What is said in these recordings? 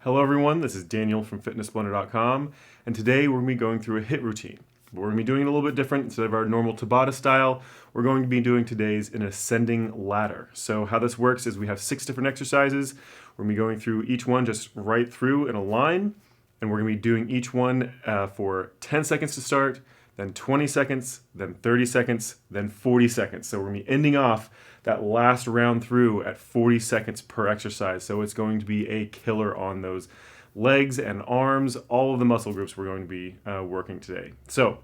Hello everyone, this is Daniel from fitnessblender.com, and today we're going to be going through a HIIT routine. But we're going to be doing it a little bit different. Instead of our normal Tabata style, we're going to be doing today's an ascending ladder. So how this works is we have 6 different exercises. We're going to be going through each one just right through in a line, and we're going to be doing each one for 10 seconds to start, then 20 seconds, then 30 seconds, then 40 seconds. So we're going to be ending off that last round through at 40 seconds per exercise. So it's going to be a killer on those legs and arms, all of the muscle groups we're going to be working today. So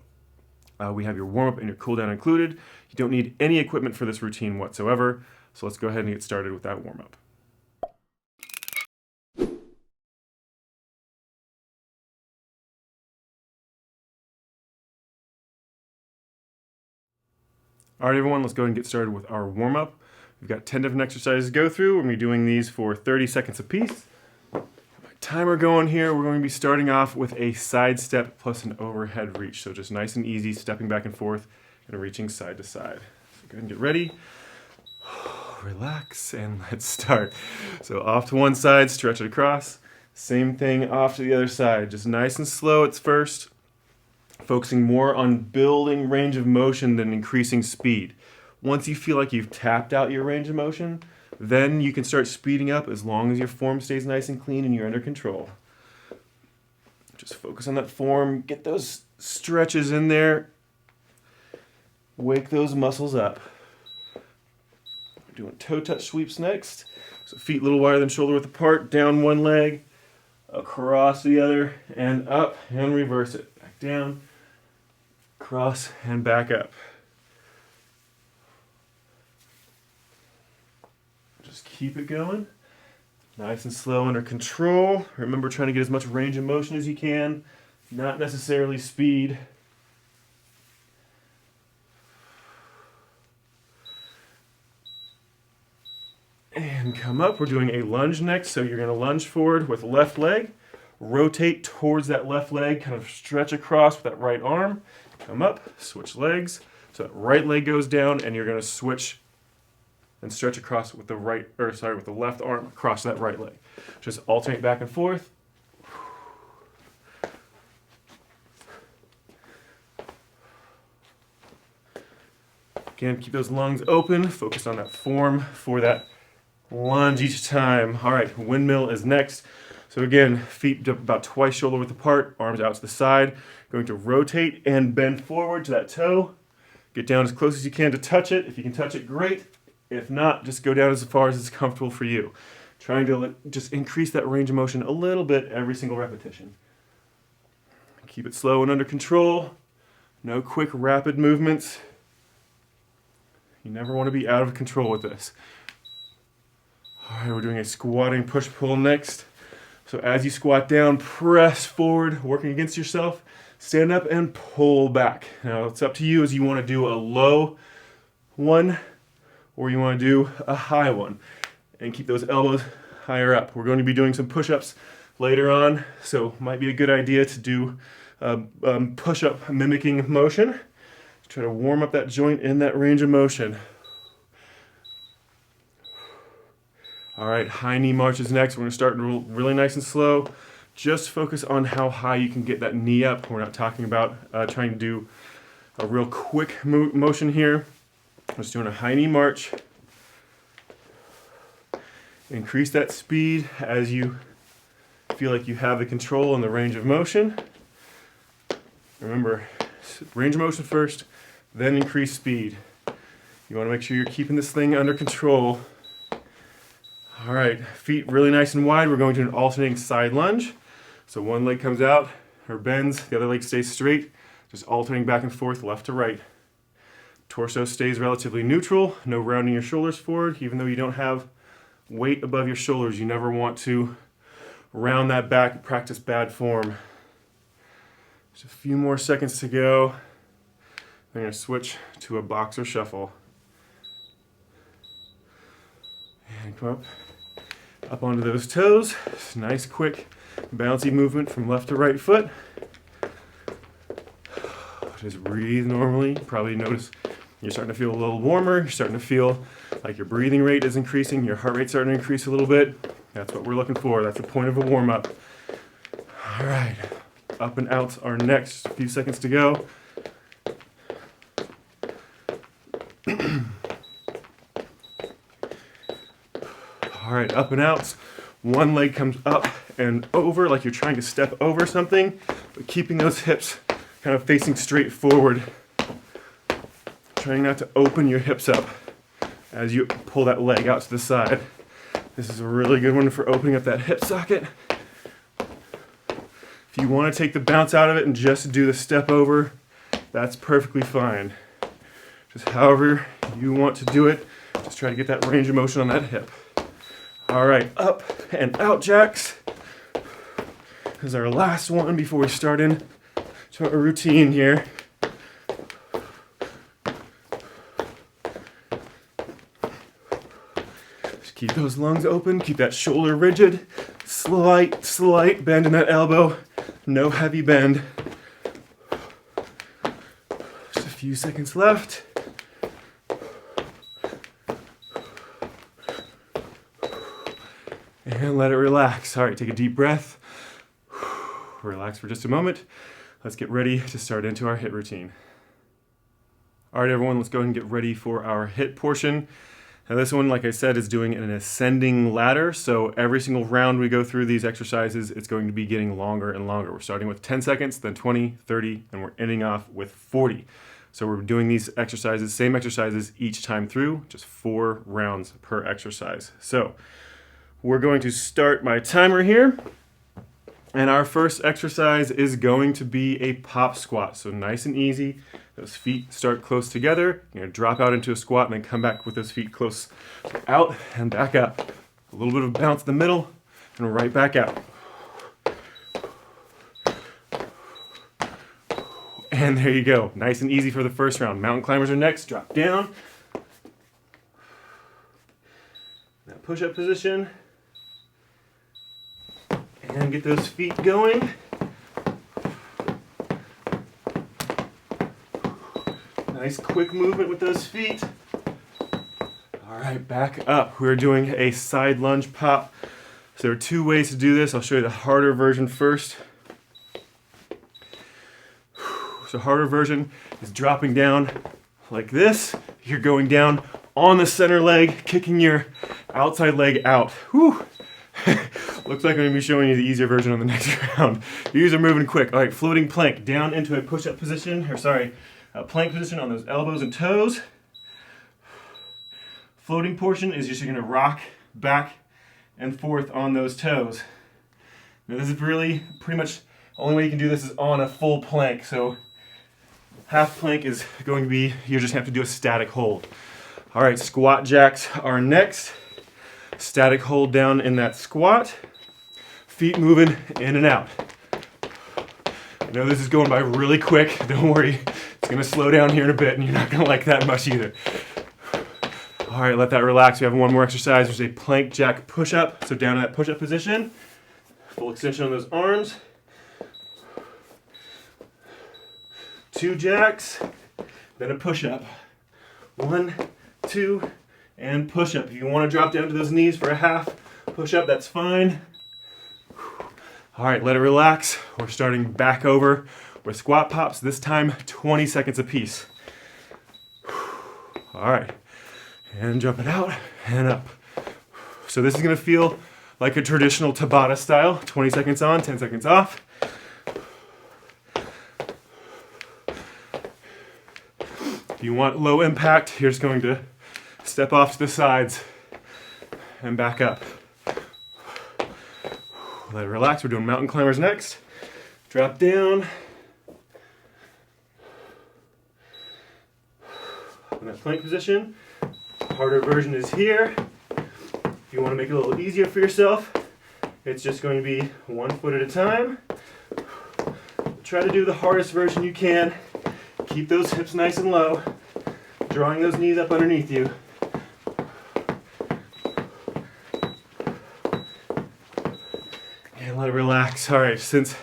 we have your warm-up and your cool-down included. You don't need any equipment for this routine whatsoever. So let's go ahead and get started with that warm-up. All right, everyone, let's go ahead and get started with our warm-up. We've got 10 different exercises to go through. We're going to be doing these for 30 seconds apiece. My timer going here. We're going to be starting off with a side step plus an overhead reach. So just nice and easy, stepping back and forth and reaching side to side. So go ahead and get ready. Relax and let's start. So off to one side, stretch it across. Same thing off to the other side. Just nice and slow at first. Focusing more on building range of motion than increasing speed. Once you feel like you've tapped out your range of motion, then you can start speeding up as long as your form stays nice and clean and you're under control. Just focus on that form, get those stretches in there, wake those muscles up. We're doing toe touch sweeps next. So feet a little wider than shoulder width apart, down one leg, across the other, and up, and reverse it. Back down, cross, and back up. Just keep it going. Nice and slow, under control. Remember, trying to get as much range of motion as you can, not necessarily speed. And come up. We're doing a lunge next, so you're going to lunge forward with left leg. Rotate towards that left leg, kind of stretch across with that right arm. Come up, switch legs. So that right leg goes down, and you're going to switch and stretch across with the with the left arm across that right leg. Just alternate back and forth. Again, keep those lungs open. Focus on that form for that lunge each time. All right, windmill is next. So again, feet about twice shoulder width apart, arms out to the side. Going to rotate and bend forward to that toe. Get down as close as you can to touch it. If you can touch it, great. If not, just go down as far as it's comfortable for you. Trying to just increase that range of motion a little bit every single repetition. Keep it slow and under control. No quick, rapid movements. You never want to be out of control with this. All right, we're doing a squatting push-pull next. So as you squat down, press forward, working against yourself. Stand up and pull back. Now it's up to you as you want to do a low one or you want to do a high one. And keep those elbows higher up. We're going to be doing some push-ups later on, so it might be a good idea to do push-up mimicking motion. Try to warm up that joint in that range of motion. All right, high knee marches next. We're going to start really nice and slow. Just focus on how high you can get that knee up. We're not talking about trying to do a real quick motion here. I'm just doing a high knee march. Increase that speed as you feel like you have the control and the range of motion. Remember, range of motion first, then increase speed. You want to make sure you're keeping this thing under control. All right, feet really nice and wide. We're going to an alternating side lunge. So one leg comes out or bends, the other leg stays straight, just alternating back and forth, left to right. Torso stays relatively neutral, no rounding your shoulders forward. Even though you don't have weight above your shoulders, you never want to round that back and practice bad form. Just a few more seconds to go. I'm going to switch to a boxer shuffle. And come up onto those toes. Nice, quick, bouncy movement from left to right foot. Just breathe normally. Probably notice you're starting to feel a little warmer. You're starting to feel like your breathing rate is increasing. Your heart rate's starting to increase a little bit. That's what we're looking for. That's the point of a warm-up. All right, up and outs are next. A few seconds to go. All right, up and outs. One leg comes up and over like you're trying to step over something, but keeping those hips kind of facing straight forward. Trying not to open your hips up as you pull that leg out to the side. This is a really good one for opening up that hip socket. If you want to take the bounce out of it and just do the step over, that's perfectly fine. Just however you want to do it, just try to get that range of motion on that hip. All right, up and out jacks. This is our last one before we start into our routine here. Just keep those lungs open, keep that shoulder rigid. Slight bend in that elbow. No heavy bend. Just a few seconds left. And let it relax. All right, take a deep breath. Relax for just a moment. Let's get ready to start into our HIIT routine. All right, everyone, let's go ahead and get ready for our HIIT portion. Now this one, like I said, is doing an ascending ladder. So every single round we go through these exercises, it's going to be getting longer and longer. We're starting with 10 seconds, then 20, 30, and we're ending off with 40. So we're doing these exercises, same exercises each time through, just 4 rounds per exercise. So we're going to start my timer here. And our first exercise is going to be a pop squat. So nice and easy. Those feet start close together. You're going to drop out into a squat and then come back with those feet close out and back up. A little bit of bounce in the middle and right back out. And there you go. Nice and easy for the first round. Mountain climbers are next. Drop down. That push-up position. And get those feet going. Nice quick movement with those feet. All right, back up. We're doing a side lunge pop. So there are 2 ways to do this. I'll show you the harder version first. So harder version is dropping down like this. You're going down on the center leg, kicking your outside leg out. Whew. Looks like I'm going to be showing you the easier version on the next round. These are moving quick. All right, floating plank down into a push-up position, a plank position on those elbows and toes. Floating portion is just you're going to rock back and forth on those toes. Now this is really pretty much the only way you can do this is on a full plank. So half plank is going to be, you just have to do a static hold. All right, squat jacks are next. Static hold down in that squat. Feet moving in and out. I know this is going by really quick. Don't worry. It's going to slow down here in a bit and you're not going to like that much either. All right, let that relax. We have one more exercise. There's a plank jack push-up. So down in that push-up position. Full extension on those arms. 2 jacks. Then a push-up. 1, 2, and push-up. If you want to drop down to those knees for a half push-up, that's fine. All right, let it relax. We're starting back over with squat pops, this time 20 seconds apiece. All right, and jump it out and up. So this is gonna feel like a traditional Tabata style, 20 seconds on, 10 seconds off. If you want low impact, you're just going to step off to the sides and back up. Let it relax. We're doing mountain climbers next. Drop down. In that plank position. Harder version is here. If you want to make it a little easier for yourself, it's just going to be 1 foot at a time. Try to do the hardest version you can. Keep those hips nice and low. Drawing those knees up underneath you. And let it relax. All right, since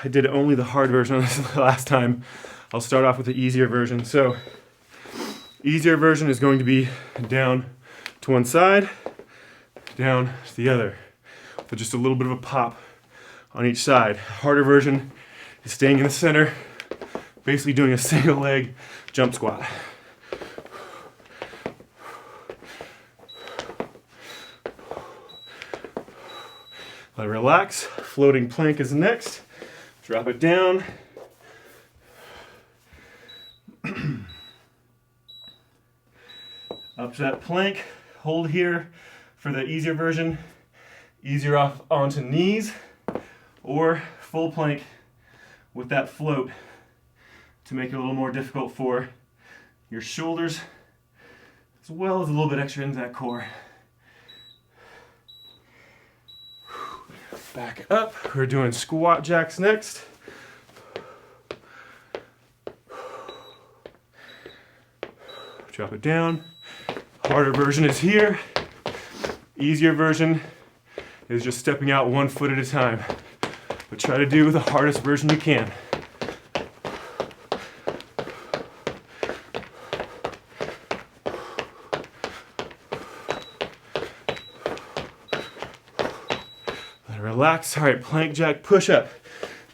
I did only the hard version on this last time, I'll start off with the easier version. So, easier version is going to be down to one side, down to the other. With just a little bit of a pop on each side. Harder version is staying in the center, basically doing a single leg jump squat. Let it relax. Floating plank is next. Drop it down. Up to that plank. Hold here for the easier version. Easier off onto knees, or full plank with that float to make it a little more difficult for your shoulders, as well as a little bit extra into that core. Back up. We're doing squat jacks next. Drop it down. Harder version is here. Easier version is just stepping out 1 foot at a time. But try to do the hardest version you can. Let it relax. All right, plank jack push-up.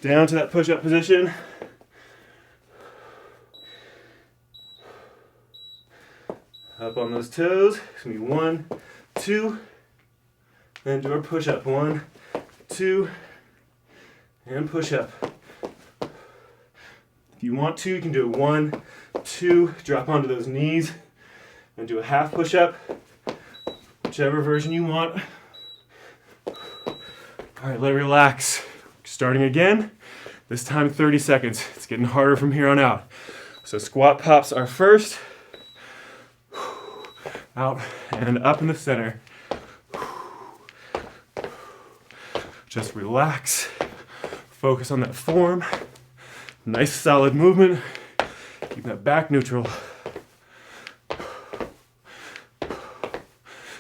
Down to that push-up position. Up on those toes. It's gonna be 1, 2. Then do our push-up. 1, 2, and push-up. If you want to, you can do it 1, 2, drop onto those knees, and do a half push-up. Whichever version you want. All right, let it relax. Starting again. This time 30 seconds. It's getting harder from here on out. So squat pops are first. Out and up in the center. Just relax. Focus on that form. Nice solid movement. Keep that back neutral.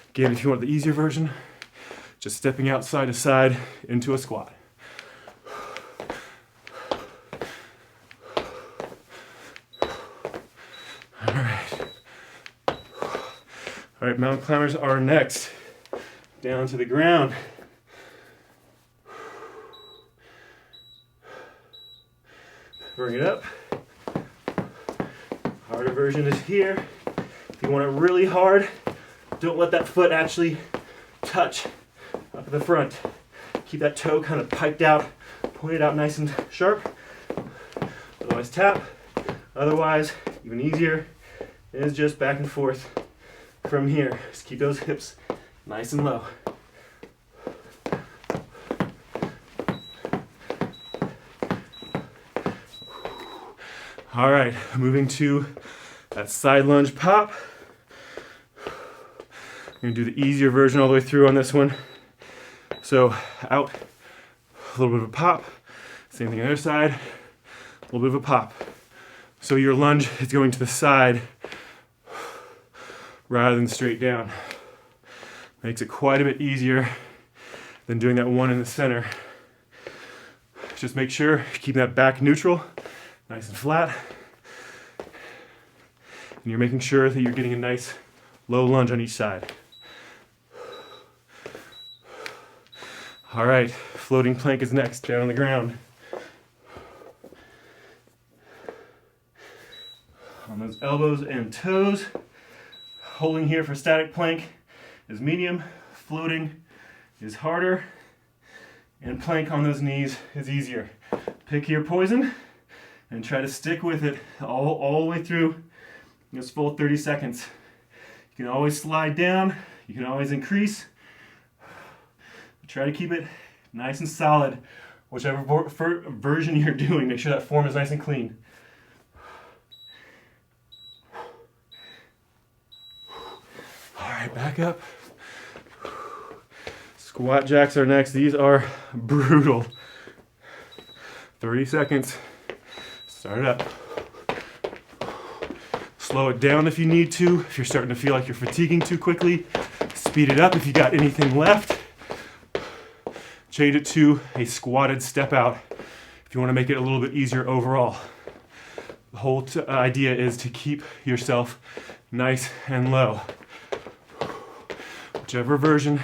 Again, if you want the easier version, just stepping out side to side into a squat. All right, mountain climbers are next. Down to the ground. Bring it up. Harder version is here. If you want it really hard, don't let that foot actually touch up at the front. Keep that toe kind of piped out, pointed out nice and sharp. Otherwise tap. Otherwise, even easier is just back and forth from here. Just keep those hips nice and low. All right, moving to that side lunge pop. We're gonna do the easier version all the way through on this one. So out, a little bit of a pop. Same thing on the other side, a little bit of a pop. So your lunge is going to the side rather than straight down. Makes it quite a bit easier than doing that one in the center. Just make sure you keep that back neutral, nice and flat. And you're making sure that you're getting a nice low lunge on each side. All right, floating plank is next, down on the ground. On those elbows and toes. Holding here for static plank is medium, floating is harder, and plank on those knees is easier. Pick your poison and try to stick with it all the way through this full 30 seconds. You can always slide down, you can always increase. Try to keep it nice and solid, whichever version you're doing. Make sure that form is nice and clean. All right, back up. Squat jacks are next. These are brutal. 30 seconds. Start it up. Slow it down if you need to. If you're starting to feel like you're fatiguing too quickly, speed it up if you got anything left. Change it to a squatted step out if you want to make it a little bit easier overall. The whole idea is to keep yourself nice and low. Whichever version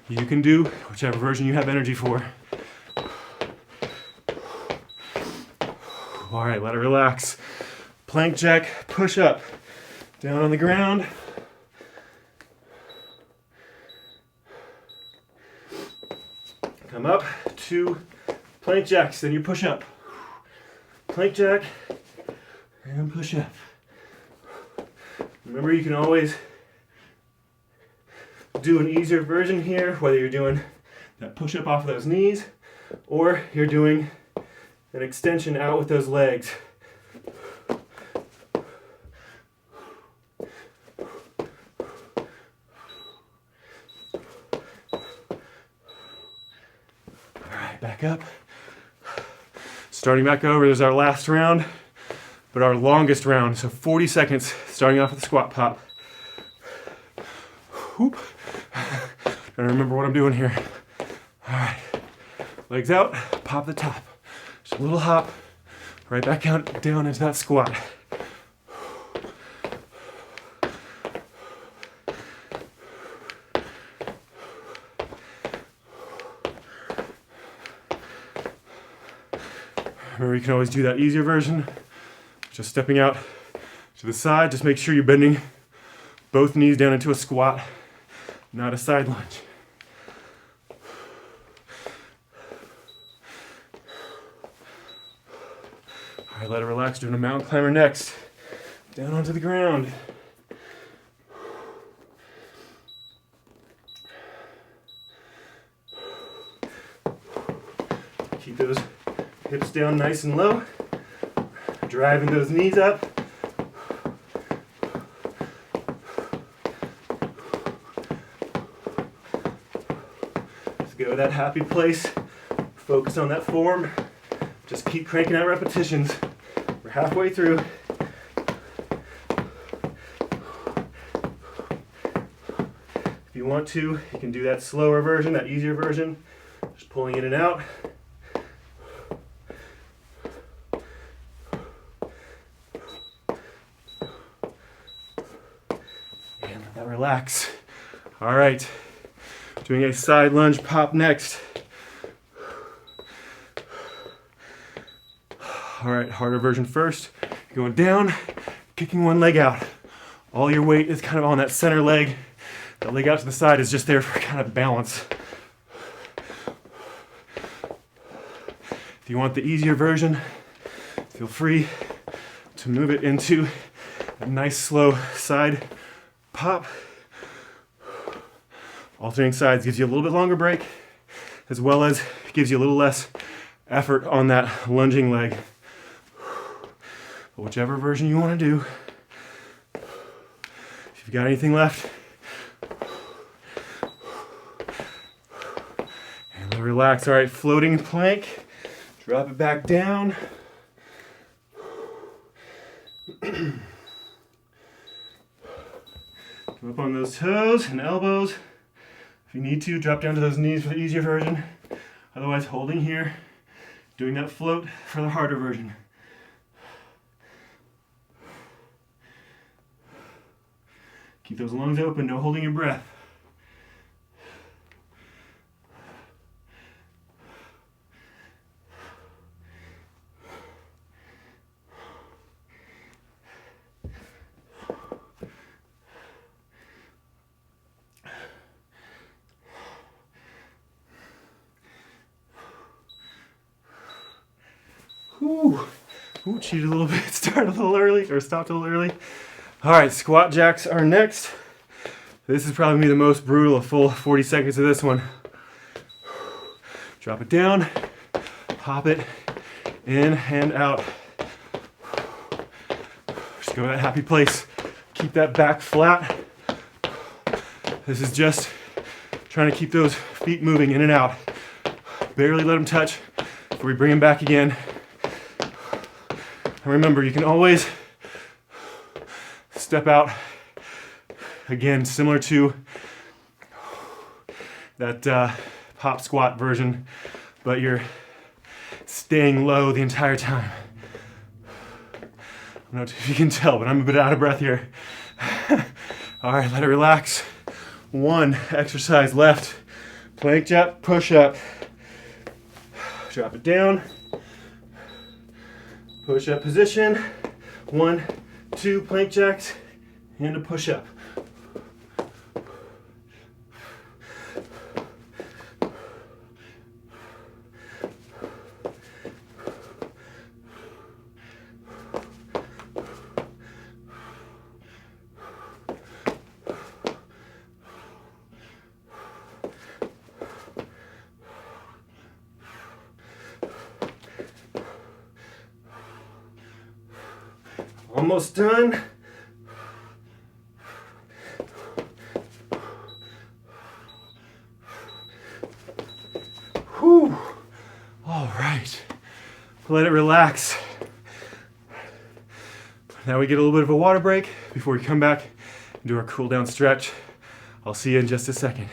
You can do whichever version you have energy for. All right, let it relax. Plank jack, push up. Down on the ground. Come up, 2 plank jacks, then you push up. Plank jack, and push up. Remember, you can always do an easier version here, whether you're doing that push up off of those knees, or you're doing an extension out with those legs. Back up. Starting back over, there's our last round, but our longest round. So 40 seconds, starting off with the squat pop. Whoop. Trying to remember what I'm doing here. All right, legs out, pop the top. Just a little hop, right back out, down into that squat. Remember, you can always do that easier version. Just stepping out to the side. Just make sure you're bending both knees down into a squat, not a side lunge. All right, let it relax. Doing a mountain climber next. Down onto the ground. Keep those hips down nice and low, driving those knees up. Let's go to that happy place. Focus on that form. Just keep cranking out repetitions. We're halfway through. If you want to, you can do that slower version, that easier version. Just pulling in and out. Relax. All right, doing a side lunge pop next. All right, harder version first. You're going down, kicking one leg out. All your weight is kind of on that center leg. That leg out to the side is just there for kind of balance. If you want the easier version, feel free to move it into a nice slow side pop. Alternating sides gives you a little bit longer break, as well as gives you a little less effort on that lunging leg. But whichever version you want to do. If you've got anything left, and let it relax. All right, floating plank. Drop it back down. Come up on those toes and elbows. If you need to, drop down to those knees for the easier version. Otherwise, holding here, doing that float for the harder version. Keep those lungs open, no holding your breath. Ooh, cheated a little bit, started a little early, or stopped a little early. All right, squat jacks are next. This is probably gonna be the most brutal, a full 40 seconds of this one. Drop it down, hop it, in and out. Just go to that happy place. Keep that back flat. This is just trying to keep those feet moving in and out. Barely let them touch before we bring them back again. And remember, you can always step out, again, similar to that pop squat version, but you're staying low the entire time. I don't know if you can tell, but I'm a bit out of breath here. All right, let it relax. One exercise left. Plank jack, push up. Drop it down. Push up position. 1, 2 plank jacks and a push up. Almost done. Whew. All right. Let it relax. Now we get a little bit of a water break before we come back and do our cool down stretch. I'll see you in just a second.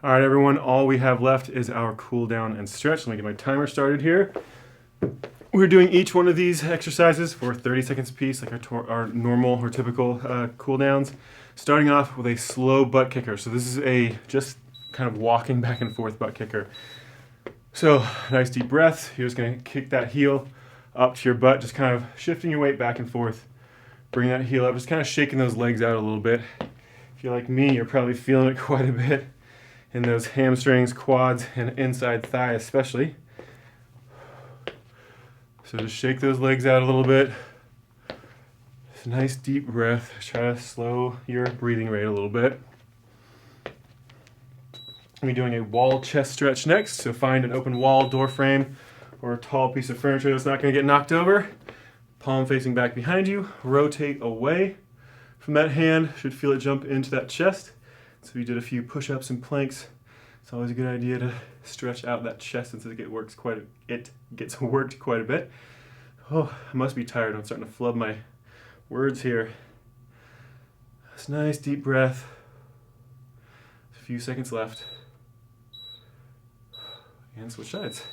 All right, everyone, all we have left is our cool down and stretch. Let me get my timer started here. We're doing each one of these exercises for 30 seconds a piece, like our normal or typical cool downs. Starting off with a slow butt kicker. So this is a just kind of walking back and forth butt kicker. So nice deep breath. You're just gonna kick that heel up to your butt, just kind of shifting your weight back and forth. Bring that heel up, just kind of shaking those legs out a little bit. If you're like me, you're probably feeling it quite a bit in those hamstrings, quads, and inside thigh especially. So just shake those legs out a little bit. Just a nice deep breath. Try to slow your breathing rate a little bit. We'll be doing a wall chest stretch next. So find an open wall, door frame, or a tall piece of furniture that's not going to get knocked over. Palm facing back behind you. Rotate away from that hand. Should feel it jump into that chest. So we did a few push-ups and planks. It's always a good idea to stretch out that chest since it gets worked quite a bit. Oh, I must be tired. I'm starting to flub my words here. Just nice deep breath. A few seconds left. And switch sides.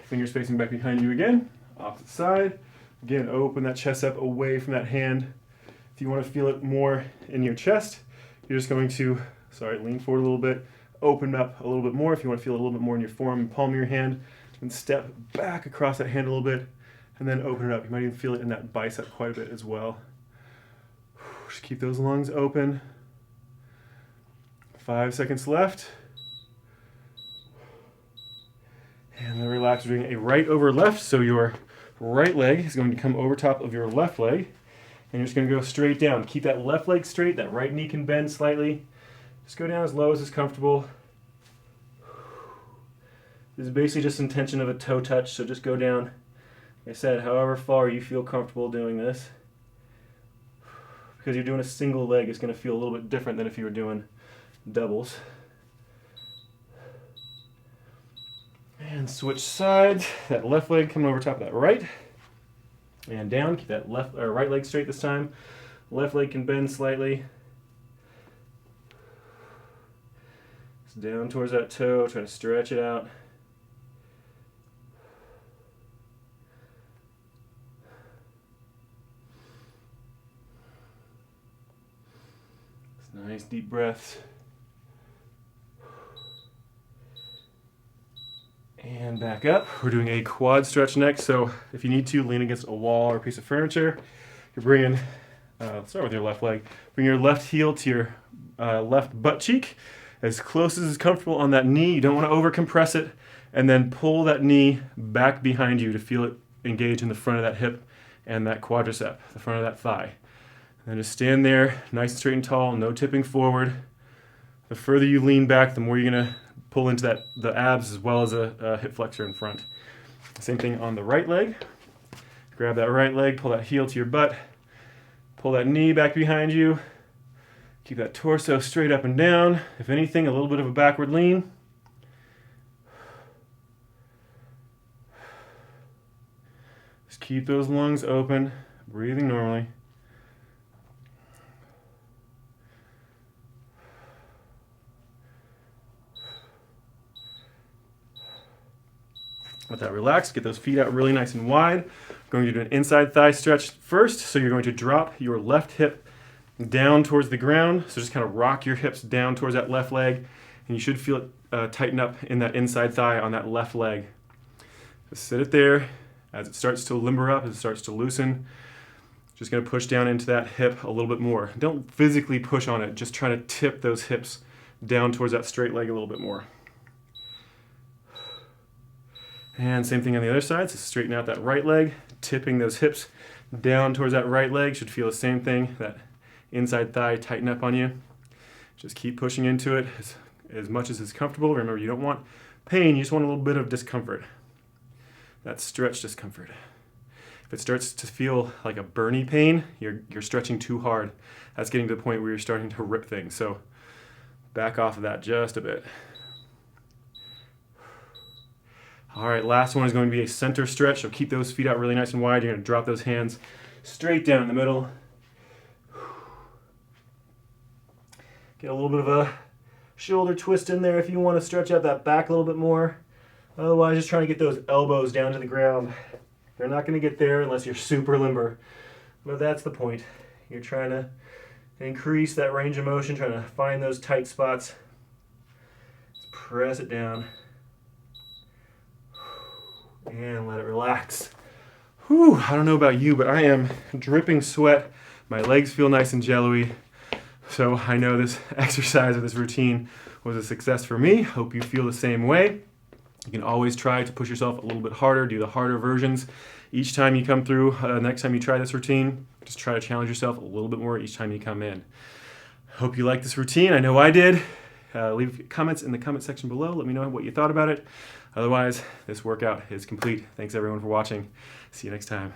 Fingers facing back behind you again. Opposite side. Again, open that chest up away from that hand. If you want to feel it more in your chest, you're just going to lean forward a little bit, open up a little bit more if you want to feel it a little bit more in your forearm and palm of your hand, and step back across that hand a little bit, and then open it up. You might even feel it in that bicep quite a bit as well. Just keep those lungs open. 5 seconds left. And then relax. We're doing a right over left, so your right leg is going to come over top of your left leg, and you're just going to go straight down. Keep that left leg straight, that right knee can bend slightly. Just go down as low as is comfortable. This is basically just intention of a toe touch, so just go down, like I said, however far you feel comfortable doing this. Because you're doing a single leg, it's going to feel a little bit different than if you were doing doubles. And switch sides. That left leg coming over top of that right. And down. Keep that right leg straight this time. Left leg can bend slightly. Down towards that toe, try to stretch it out. Nice deep breaths. And back up. We're doing a quad stretch next, so if you need to, lean against a wall or a piece of furniture. You're bringing, let's start with your left leg. Bring your left heel to your left butt cheek. As close as is comfortable on that knee. You don't want to over compress it, and then pull that knee back behind you to feel it engage in the front of that hip and that quadricep, the front of that thigh. And then just stand there, nice and straight and tall, no tipping forward. The further you lean back, the more you're going to pull into the abs as well as a hip flexor in front. Same thing on the right leg. Grab that right leg, pull that heel to your butt, pull that knee back behind you. Keep that torso straight up and down. If anything, a little bit of a backward lean. Just keep those lungs open, breathing normally. Let that relax. Get those feet out really nice and wide. Going to do an inside thigh stretch first. So you're going to drop your left hip down towards the ground. So just kind of rock your hips down towards that left leg. And you should feel it tighten up in that inside thigh on that left leg. Just sit it there. As it starts to limber up, as it starts to loosen, just going to push down into that hip a little bit more. Don't physically push on it. Just try to tip those hips down towards that straight leg a little bit more. And same thing on the other side, so straighten out that right leg, tipping those hips down towards that right leg. Should feel the same thing, that inside thigh tighten up on you. Just keep pushing into it as much as is comfortable. Remember, you don't want pain, you just want a little bit of discomfort. That stretch discomfort. If it starts to feel like a burny pain, you're stretching too hard. That's getting to the point where you're starting to rip things. So back off of that just a bit. All right, last one is going to be a center stretch. So keep those feet out really nice and wide. You're going to drop those hands straight down in the middle. Get a little bit of a shoulder twist in there if you want to stretch out that back a little bit more. Otherwise, just trying to get those elbows down to the ground. They're not going to get there unless you're super limber. But that's the point. You're trying to increase that range of motion, trying to find those tight spots. Just press it down. And let it relax. Whew, I don't know about you, but I am dripping sweat. My legs feel nice and jelly. So I know this exercise or this routine was a success for me. Hope you feel the same way. You can always try to push yourself a little bit harder, do the harder versions. Each time you come through, next time you try this routine, just try to challenge yourself a little bit more each time you come in. Hope you like this routine. I know I did. Leave comments in the comment section below. Let me know what you thought about it. Otherwise, this workout is complete. Thanks everyone for watching. See you next time.